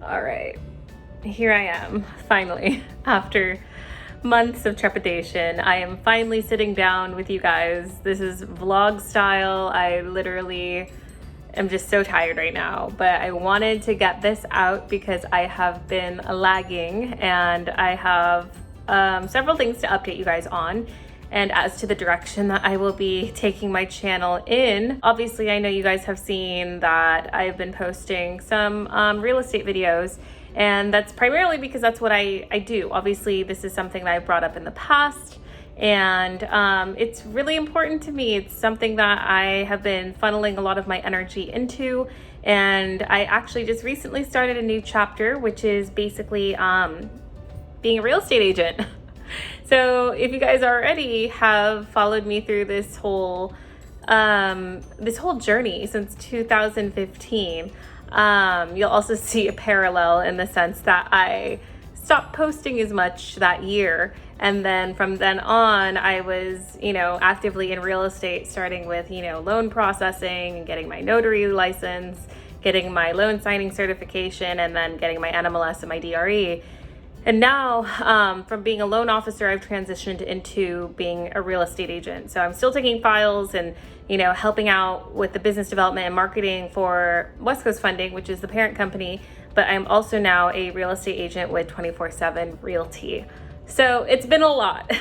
All right, here I am, finally, after months of trepidation. I am finally sitting down with you guys. This is vlog style. I literally am just so tired right now, but I wanted to get this out because I have been lagging and I have several things to update you guys on. And as to the direction that I will be taking my channel in, obviously I know you guys have seen that I've been posting some real estate videos, and that's primarily because that's what I do. Obviously this is something that I've brought up in the past, and it's really important to me. It's something that I have been funneling a lot of my energy into, and I actually just recently started a new chapter, which is basically being a real estate agent. So if you guys already have followed me through this whole journey since 2015, you'll also see a parallel in the sense that I stopped posting as much that year. And then from then on, I was, actively in real estate, starting with, loan processing and getting my notary license, getting my loan signing certification, and then getting my NMLS and my DRE. And now, from being a loan officer, I've transitioned into being a real estate agent. So I'm still taking files and, helping out with the business development and marketing for West Coast Funding, which is the parent company. But I'm also now a real estate agent with 24/7 Realty. So it's been a lot,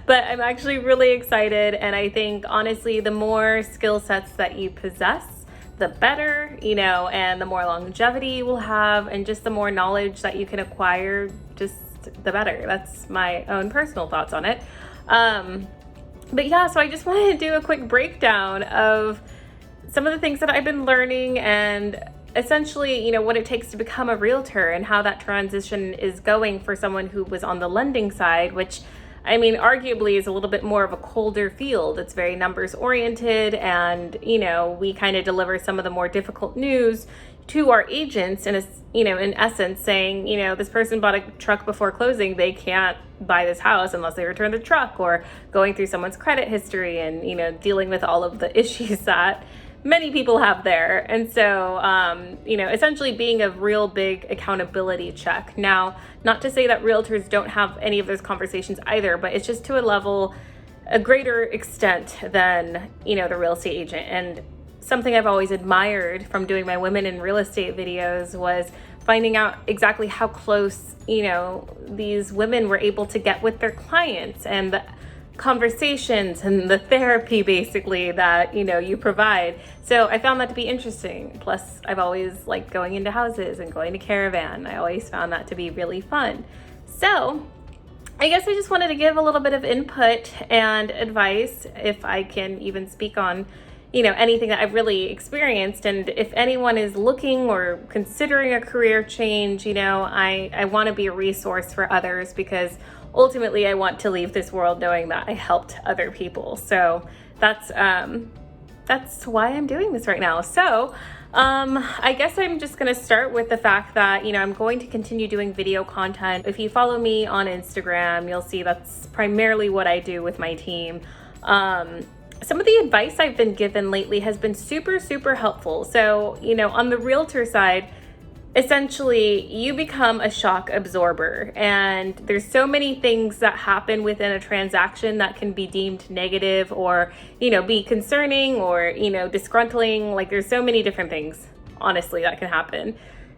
but I'm actually really excited. And I think, honestly, the more skill sets that you possess, the better, and the more longevity you will have, and just the more knowledge that you can acquire, just the better. That's my own personal thoughts on it. But yeah, so I just wanted to do a quick breakdown of some of the things that I've been learning, and essentially, what it takes to become a realtor, and how that transition is going for someone who was on the lending side, which arguably is a little bit more of a colder field. It's very numbers oriented, and, we kind of deliver some of the more difficult news to our agents in essence saying, this person bought a truck before closing, they can't buy this house unless they return the truck, or going through someone's credit history and, dealing with all of the issues that many people have there. And so, essentially being a real big accountability check. Now, not to say that realtors don't have any of those conversations either, but it's just to a greater extent than, the real estate agent. And something I've always admired from doing my women in real estate videos was finding out exactly how close, these women were able to get with their clients, and the conversations and the therapy basically that you provide. So I found that to be interesting. Plus, I've always liked going into houses and going to Caravan. I always found that to be really fun. So I guess I just wanted to give a little bit of input and advice, if I can even speak on anything that I've really experienced. And if anyone is looking or considering a career change, I want to be a resource for others, because ultimately I want to leave this world knowing that I helped other people. So that's why I'm doing this right now. So I guess I'm just going to start with the fact that, I'm going to continue doing video content. If you follow me on Instagram, you'll see that's primarily what I do with my team. Some of the advice I've been given lately has been super, super helpful. So, on the realtor side, essentially you become a shock absorber, and there's so many things that happen within a transaction that can be deemed negative, or, be concerning, or, disgruntling. Like, there's so many different things, honestly, that can happen.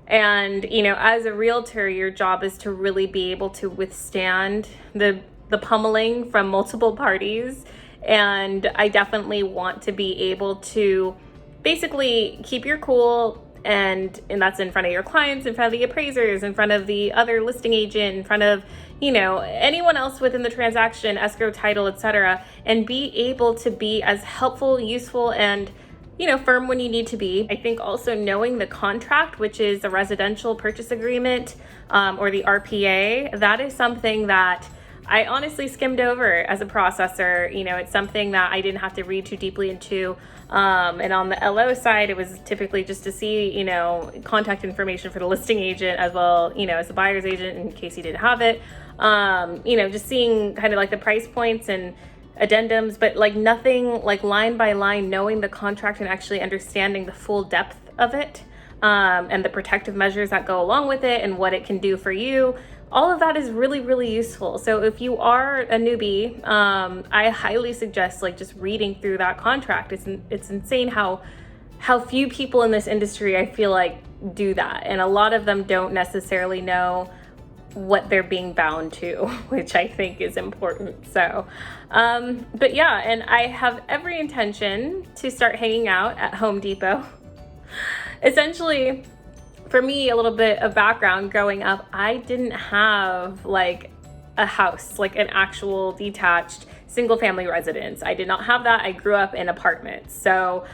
And, as a realtor, your job is to really be able to withstand the pummeling from multiple parties. And I definitely want to be able to basically keep your cool, and that's in front of your clients, in front of the appraisers, in front of the other listing agent, in front of, anyone else within the transaction, escrow, title, etc., and be able to be as helpful, useful, and, firm when you need to be. I think also knowing the contract, which is the residential purchase agreement, or the RPA, that is something that I honestly skimmed over as a processor. It's something that I didn't have to read too deeply into. And on the LO side, it was typically just to see, contact information for the listing agent as well, as the buyer's agent in case he didn't have it. Just seeing kind of like the price points and addendums, but like nothing like line by line, knowing the contract and actually understanding the full depth of it. and the protective measures that go along with it and what it can do for you. All of that is really, really useful. So if you are a newbie, I highly suggest like just reading through that contract. It's insane how few people in this industry, I feel like, do that. And a lot of them don't necessarily know what they're being bound to, which I think is important. So, but yeah, and I have every intention to start hanging out at Home Depot. Essentially, for me, a little bit of background growing up, I didn't have like a house, like an actual detached single family residence. I did not have that. I grew up in apartments. So,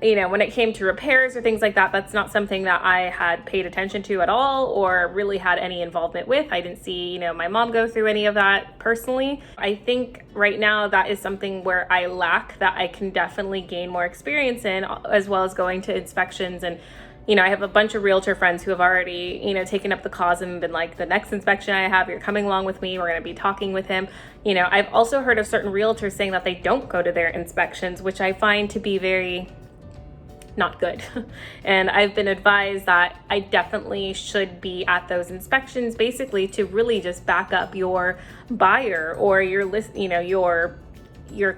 you know, when it came to repairs or things like that, that's not something that I had paid attention to at all or really had any involvement with. I didn't see, you know, my mom go through any of that personally. I think right now that is something where I lack, that I can definitely gain more experience in, as well as going to inspections. And you know, I have a bunch of realtor friends who have already, you know, taken up the cause and been like, the next inspection I have, you're coming along with me. We're going to be talking with him. You know, I've also heard of certain realtors saying that they don't go to their inspections, which I find to be very not good. And I've been advised that I definitely should be at those inspections, basically to really just back up your buyer or your list, you know, your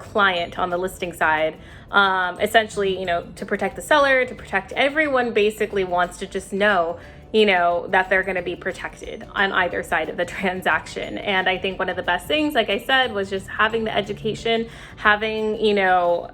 client on the listing side. Essentially, you know, to protect the seller, to protect everyone. Basically wants to just know, you know, that they're going to be protected on either side of the transaction. And I think one of the best things, like I said, was just having the education, having, you know,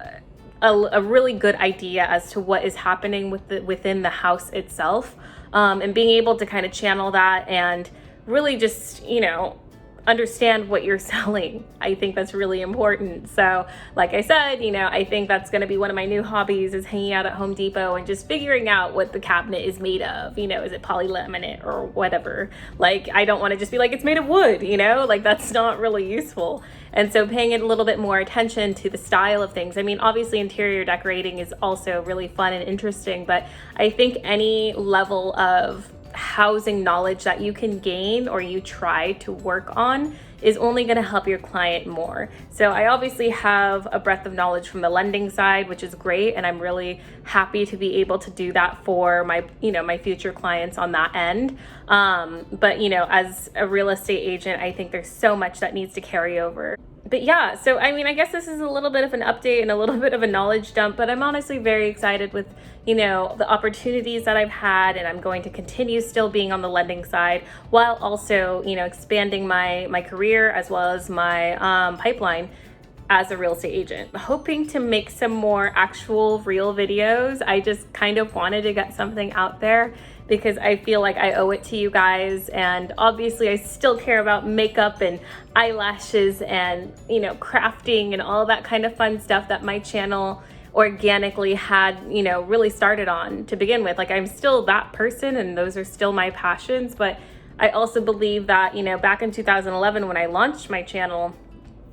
a really good idea as to what is happening within the house itself, and being able to kind of channel that and really just, you know, understand what you're selling. I think that's really important. So like I said, you know, I think that's going to be one of my new hobbies, is hanging out at Home Depot and just figuring out what the cabinet is made of. You know, is it polylaminate or whatever? Like, I don't want to just be like, it's made of wood, you know, like that's not really useful. And so paying a little bit more attention to the style of things. I mean, obviously interior decorating is also really fun and interesting, but I think any level of housing knowledge that you can gain or you try to work on is only going to help your client more. So I obviously have a breadth of knowledge from the lending side, which is great, and I'm really happy to be able to do that for my, you know, my future clients on that end. But you know, as a real estate agent, I think there's so much that needs to carry over. But yeah, so I mean, I guess this is a little bit of an update and a little bit of a knowledge dump, but I'm honestly very excited with, you know, the opportunities that I've had, and I'm going to continue still being on the lending side while also, you know, expanding my career as well as my pipeline as a real estate agent. Hoping to make some more actual real videos. I just kind of wanted to get something out there because I feel like I owe it to you guys. And obviously I still care about makeup and eyelashes and, you know, crafting and all that kind of fun stuff that my channel organically had, you know, really started on to begin with. Like, I'm still that person and those are still my passions. But I also believe that, you know, back in 2011 when I launched my channel,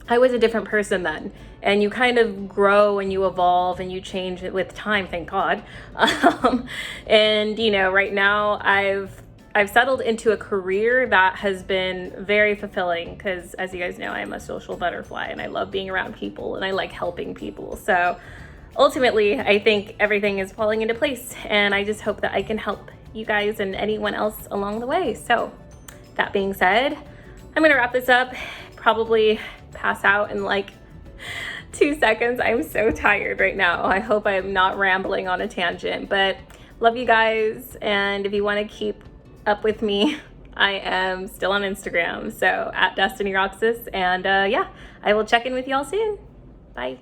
I was a different person then, and you kind of grow and you evolve and you change it with time, thank God. And you know, right now I've settled into a career that has been very fulfilling because, as you guys know, I'm a social butterfly and I love being around people and I like helping people. So ultimately, I think everything is falling into place, and I just hope that I can help you guys and anyone else along the way. So that being said, I'm gonna wrap this up, probably pass out in like 2 seconds. I'm so tired right now. I hope I'm not rambling on a tangent, but love you guys. And if you want to keep up with me, I am still on Instagram, so at DestinyRoxas. And yeah, I will check in with y'all soon. Bye.